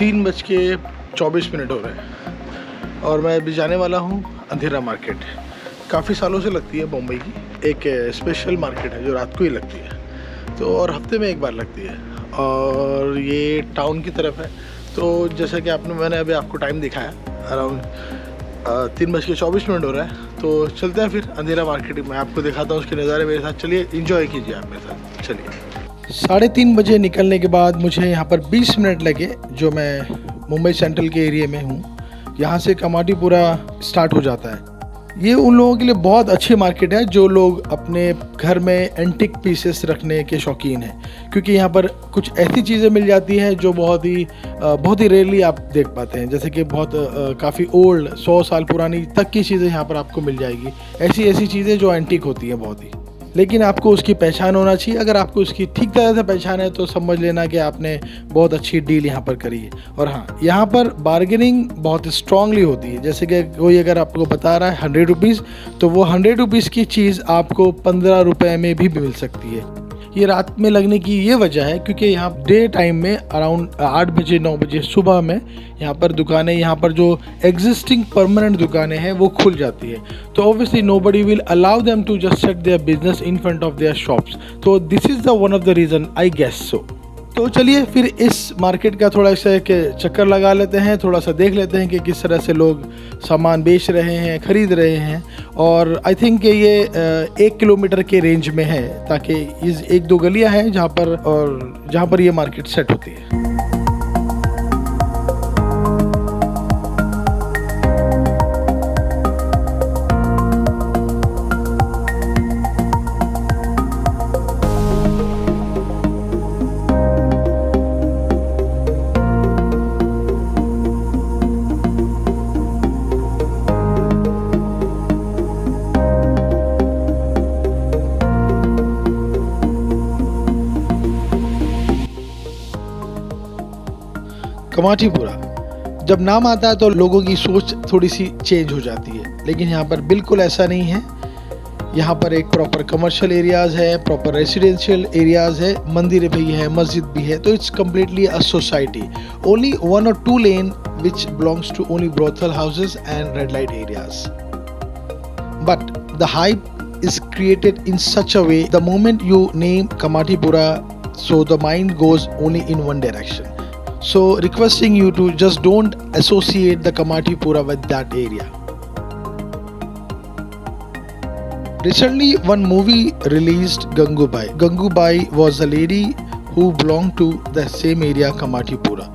3:24 हो रहे हैं और मैं अभी जाने वाला हूँ अंधेरा मार्केट। काफ़ी सालों से लगती है मुंबई की एक स्पेशल मार्केट है जो रात को ही लगती है, तो और हफ्ते में एक बार लगती है और ये टाउन की तरफ है। तो जैसा कि मैंने अभी आपको टाइम दिखाया, अराउंड 3:24 हो रहा है, तो चलते हैं फिर अंधेरा मार्केट में। आपको दिखाता हूँ उसके नज़ारे मेरे साथ। चलिए इंजॉय कीजिए आप मेरे साथ, चलिए। 3:30 बजे निकलने के बाद मुझे यहाँ पर 20 मिनट लगे, जो मैं मुंबई सेंट्रल के एरिया में हूँ। यहाँ से कमाटीपुरा स्टार्ट हो जाता है। ये उन लोगों के लिए बहुत अच्छी मार्केट है जो लोग अपने घर में एंटिक पीसेस रखने के शौकीन हैं, क्योंकि यहाँ पर कुछ ऐसी चीज़ें मिल जाती हैं जो बहुत ही रेयरली आप देख पाते हैं। जैसे कि काफ़ी ओल्ड 100 साल पुरानी तक की चीज़ें यहाँ पर आपको मिल जाएगी। ऐसी चीज़ें जो एंटिक होती हैं बहुत ही, लेकिन आपको उसकी पहचान होना चाहिए। अगर आपको उसकी ठीक तरह से पहचान है तो समझ लेना कि आपने बहुत अच्छी डील यहाँ पर करी है। और हाँ, यहाँ पर बार्गेनिंग बहुत स्ट्रांगली होती है। जैसे कि कोई अगर आपको बता रहा है 100 रुपीज़, तो वो 100 रुपीज़ की चीज़ आपको 15 रुपये में भी मिल सकती है। ये रात में लगने की ये वजह है क्योंकि यहाँ डे टाइम में अराउंड 8 बजे 9 बजे सुबह में यहाँ पर दुकानें, यहाँ पर जो एग्जिस्टिंग परमानेंट दुकानें हैं वो खुल जाती है। तो obviously nobody will allow them to just set their business in front of their shops. तो this is the one of the reason I guess so. तो चलिए फिर इस मार्केट का थोड़ा सा चक्कर लगा लेते हैं, थोड़ा सा देख लेते हैं कि किस तरह से लोग सामान बेच रहे हैं, ख़रीद रहे हैं। और आई थिंक ये 1 किलोमीटर के रेंज में है, ताकि इस 1-2 गलियां हैं जहाँ पर ये मार्केट सेट होती है। कमाटीपुरा जब नाम आता है तो लोगों की सोच थोड़ी सी चेंज हो जाती है, लेकिन यहाँ पर बिल्कुल ऐसा नहीं है। यहाँ पर एक प्रॉपर कमर्शियल एरियाज़ है, प्रॉपर रेजिडेंशियल एरियाज़ है, मंदिर भी है, मस्जिद भी है। तो it's completely a society. Only 1 or 2 lane which belongs to only brothel houses and red light areas. But the hype is created in such a way, the moment you name Kamathipura, so the mind goes only in one direction. So requesting you to just don't associate the Kamatipura with that area. Recently one movie released, Gangubai. Gangubai was a lady who belonged to the same area, Kamatipura.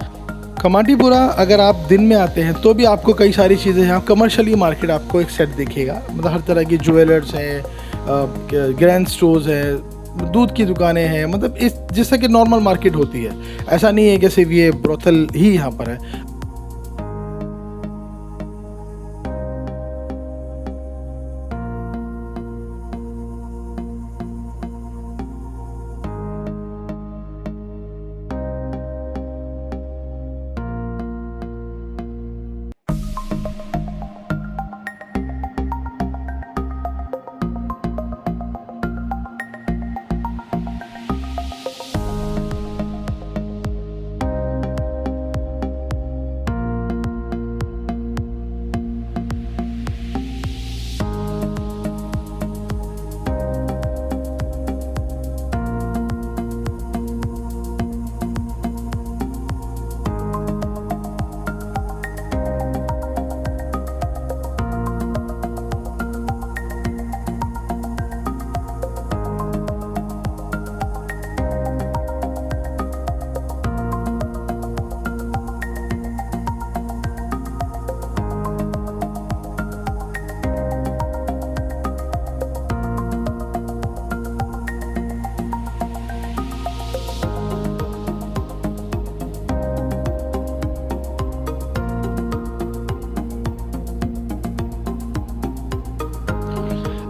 Kamathipura अगर आप दिन में आते हैं तो भी आपको कई सारी चीज़ें यहाँ कमर्शियली मार्केट आपको एक सेट दिखेगा। मतलब हर तरह की ज्वेलर्स हैं, ग्रैंड स्टोर्स हैं, दूध की दुकानें हैं, मतलब इस जैसा कि नॉर्मल मार्केट होती है। ऐसा नहीं है कि सिर्फ ये ब्रोथल ही यहाँ पर है।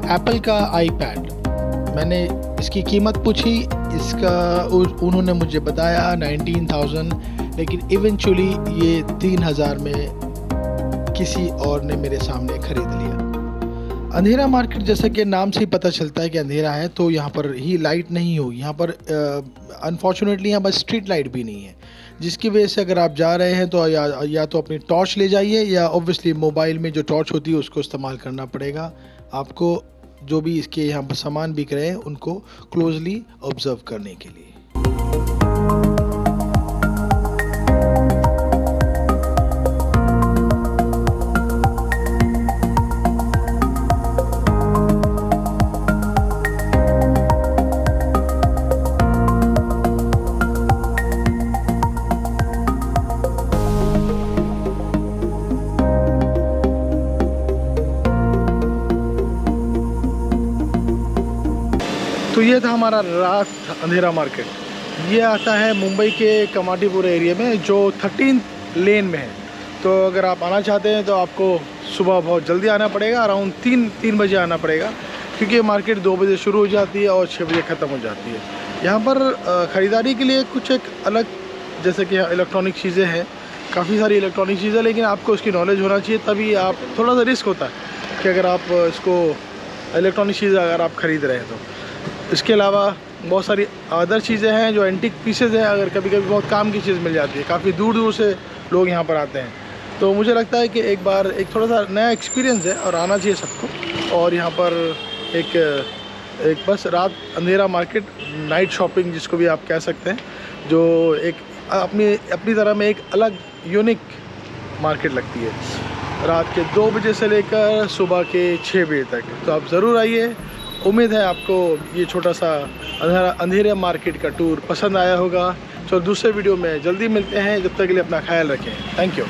एप्पल का आईपैड, मैंने इसकी कीमत पूछी, उन्होंने मुझे बताया 19,000, लेकिन इवेंचुअली ये 3,000 में किसी और ने मेरे सामने खरीद लिया। अंधेरा मार्केट जैसा कि नाम से ही पता चलता है कि अंधेरा है, तो यहाँ पर ही लाइट नहीं होगी। यहाँ पर अनफॉर्चुनेटली यहाँ पर स्ट्रीट लाइट भी नहीं है। जिसकी वजह से अगर आप जा रहे हैं तो या तो अपनी टॉर्च ले जाइए, या ऑब्वियसली मोबाइल में जो टॉर्च होती है उसको इस्तेमाल करना पड़ेगा आपको, जो भी इसके यहाँ पर सामान बिक रहे हैं उनको क्लोजली ऑब्जर्व करने के लिए। तो ये था हमारा रात अंधेरा मार्केट। ये आता है मुंबई के कमाटीपुर एरिया में, जो 13 लेन में है। तो अगर आप आना चाहते हैं तो आपको सुबह बहुत जल्दी आना पड़ेगा, अराउंड 3 बजे आना पड़ेगा, क्योंकि ये मार्केट 2 बजे शुरू हो जाती है और 6 बजे ख़त्म हो जाती है। यहाँ पर ख़रीदारी के लिए कुछ एक अलग, जैसे कि इलेक्ट्रॉनिक चीज़ें हैं, काफ़ी सारी इलेक्ट्रॉनिक चीज़ें, लेकिन आपको उसकी नॉलेज होना चाहिए, तभी आप थोड़ा सा रिस्क होता है कि अगर आप इसको इलेक्ट्रॉनिक चीज़ें अगर आप ख़रीद रहे हैं तो। इसके अलावा बहुत सारी अदर चीज़ें हैं जो एंटीक पीसेज हैं, अगर कभी कभी बहुत काम की चीज़ मिल जाती है। काफ़ी दूर दूर से लोग यहाँ पर आते हैं, तो मुझे लगता है कि एक बार एक थोड़ा सा नया एक्सपीरियंस है और आना चाहिए सबको। और यहाँ पर एक बस रात अंधेरा मार्केट, नाइट शॉपिंग जिसको भी आप कह सकते हैं, जो एक अपनी तरह में एक अलग यूनिक मार्केट लगती है, रात के 2 बजे से लेकर सुबह के 6 बजे तक। तो आप ज़रूर आइए। उम्मीद है आपको ये छोटा सा अंधेरा मार्केट का टूर पसंद आया होगा। तो दूसरे वीडियो में जल्दी मिलते हैं, जब तक के लिए अपना ख्याल रखें। Thank you.